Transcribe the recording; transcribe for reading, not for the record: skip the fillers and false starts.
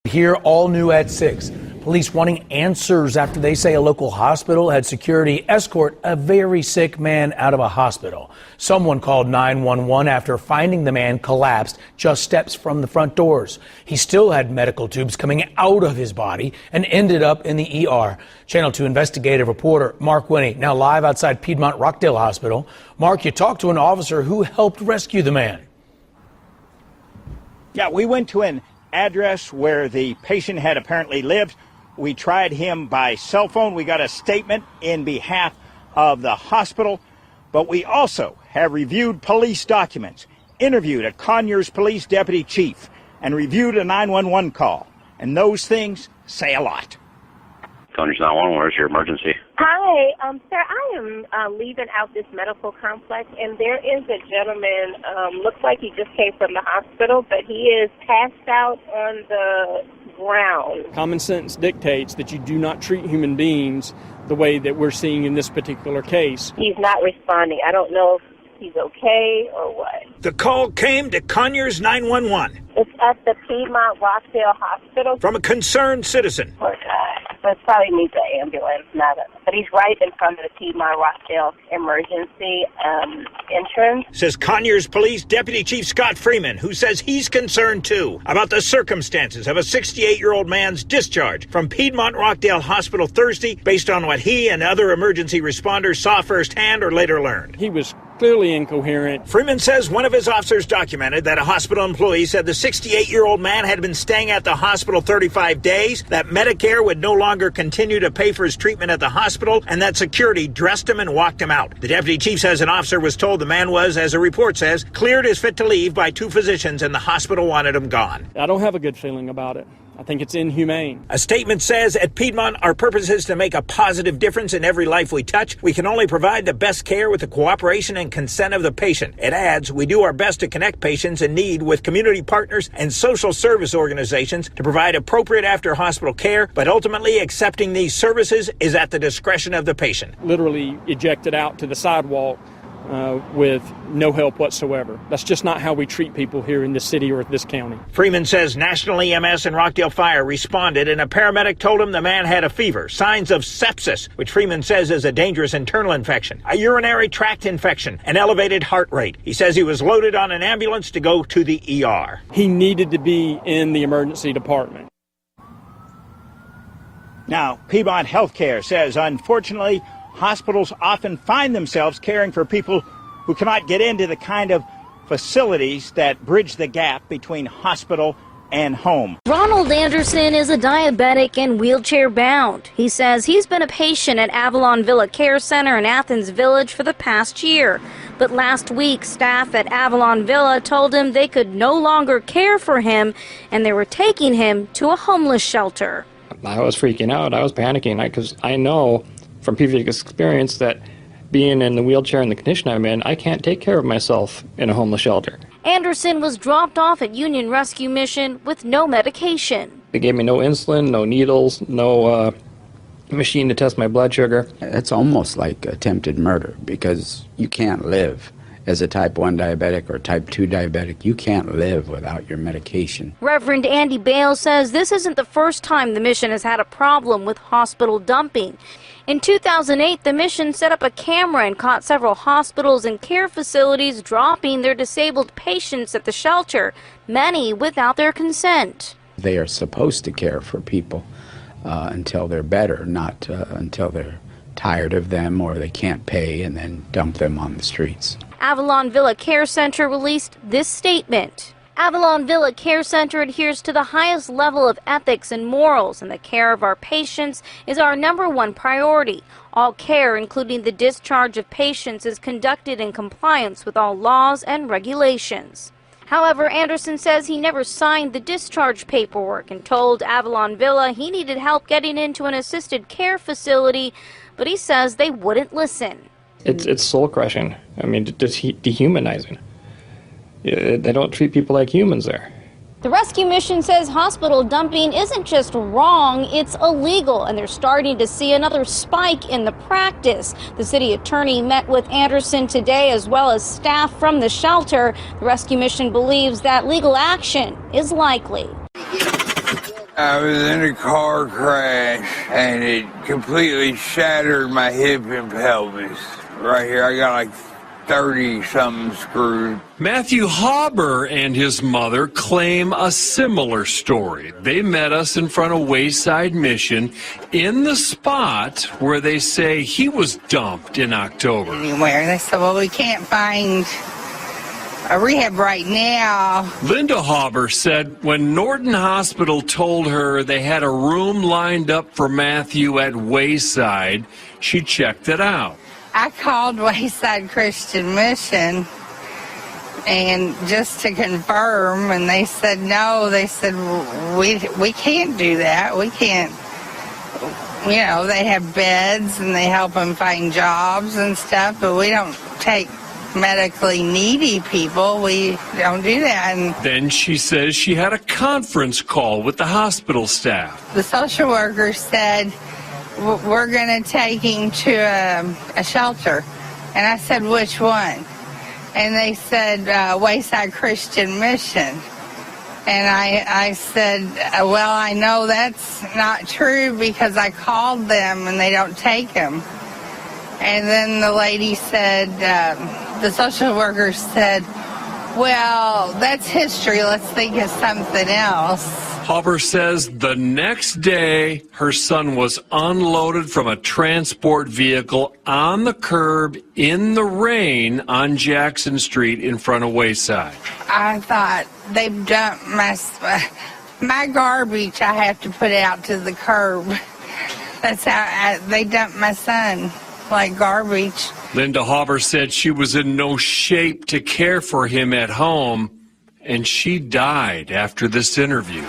Here, all new at 6. Police wanting answers after they say a local hospital had security escort a very sick man out of a hospital. Someone called 911 after finding the man collapsed just steps from the front doors. He still had medical tubes coming out of his body and ended up in the ER. Channel 2 investigative reporter Mark Winnie now live outside Piedmont Rockdale Hospital. Mark, you talked to an officer who helped rescue the man. Yeah, we went to an address where the patient had apparently lived. We tried him by cell phone. We got a statement in behalf of the hospital, but we also have reviewed police documents, interviewed a Conyers police deputy chief, and reviewed a 911 call. And those things say a lot. Conyers 911, where's your emergency? Hi, sir, I am leaving out this medical complex, and there is a gentleman, looks like he just came from the hospital, but he is passed out on the ground. Common sense dictates that you do not treat human beings the way that we're seeing in this particular case. He's not responding. I don't know if he's okay or what. The call came to Conyers 911. It's at the Piedmont Rockdale Hospital. From a concerned citizen. Poor guy. But probably needs an ambulance, but he's right in front of the Piedmont Rockdale emergency entrance. Says Conyers Police Deputy Chief Scott Freeman, who says he's concerned too about the circumstances of a 68-year-old man's discharge from Piedmont Rockdale Hospital Thursday based on what he and other emergency responders saw firsthand or later learned. He was clearly incoherent. Freeman says one of his officers documented that a hospital employee said the 68-year-old man had been staying at the hospital 35 days, that Medicare would no longer continue to pay for his treatment at the hospital, and that security dressed him and walked him out. The deputy chief says an officer was told the man was, as a report says, cleared as fit to leave by 2 physicians, and the hospital wanted him gone. I don't have a good feeling about it. I think it's inhumane. A statement says, at Piedmont, our purpose is to make a positive difference in every life we touch. We can only provide the best care with the cooperation and consent of the patient. It adds, we do our best to connect patients in need with community partners and social service organizations to provide appropriate after-hospital care, but ultimately accepting these services is at the discretion of the patient. Literally ejected out to the sidewalk with no help whatsoever. That's just not how we treat people here in this city or this county. Freeman says National EMS and Rockdale Fire responded, and a paramedic told him the man had a fever, signs of sepsis, which Freeman says is a dangerous internal infection, a urinary tract infection, an elevated heart rate. He says he was loaded on an ambulance to go to the ER. He needed to be in the emergency department. Now, Piedmont Healthcare says, unfortunately, hospitals often find themselves caring for people who cannot get into the kind of facilities that bridge the gap between hospital and home. Ronald Anderson is a diabetic and wheelchair bound. He says he's been a patient at Avalon Villa Care Center in Athens Village for the past year. But last week, staff at Avalon Villa told him they could no longer care for him and they were taking him to a homeless shelter. I was freaking out. I was panicking because I know from previous experience that being in the wheelchair and the condition I'm in, I can't take care of myself in a homeless shelter. Anderson was dropped off at Union Rescue Mission with no medication. They gave me no insulin, no needles, no machine to test my blood sugar. It's almost like attempted murder because you can't live. As a type 1 diabetic or type 2 diabetic, you can't live without your medication. Reverend Andy Bale says this isn't the first time the mission has had a problem with hospital dumping. In 2008, the mission set up a camera and caught several hospitals and care facilities dropping their disabled patients at the shelter, many without their consent. They are supposed to care for people until they're better, not until they're tired of them or they can't pay and then dump them on the streets. Avalon Villa Care Center released this statement. Avalon Villa Care Center adheres to the highest level of ethics and morals, and the care of our patients is our #1 priority. All care, including the discharge of patients, is conducted in compliance with all laws and regulations. However, Anderson says he never signed the discharge paperwork and told Avalon Villa he needed help getting into an assisted care facility, but he says they wouldn't listen. It's soul-crushing. I mean, dehumanizing. They don't treat people like humans there. The rescue mission says hospital dumping isn't just wrong, it's illegal, and they're starting to see another spike in the practice. The city attorney met with Anderson today as well as staff from the shelter. The rescue mission believes that legal action is likely. I was in a car crash, and it completely shattered my hip and pelvis. Right here, I got like 30-something screwed. Matthew Hauber and his mother claim a similar story. They met us in front of Wayside Mission in the spot where they say he was dumped in October. Anywhere. They said, well, we can't find a rehab right now. Linda Hauber said when Norton Hospital told her they had a room lined up for Matthew at Wayside, she checked it out. I called Wayside Christian Mission and just to confirm, and they said no. They said we can't do that. We can't. You know, they have beds and they help them find jobs and stuff, but we don't take medically needy people. We don't do that. And then she says she had a conference call with the hospital staff. the social worker said, we're going to take him to a shelter. And I said, which one? And they said, Wayside Christian Mission. And I said, well, I know that's not true because I called them and they don't take him. And then the lady said, the social worker said, well, that's history. Let's think of something else. Hauber says the next day her son was unloaded from a transport vehicle on the curb in the rain on Jackson Street in front of Wayside. I thought they've dumped my garbage. I have to put out to the curb. That's how they dumped my son, like garbage. Linda Hauber said she was in no shape to care for him at home, and she died after this interview.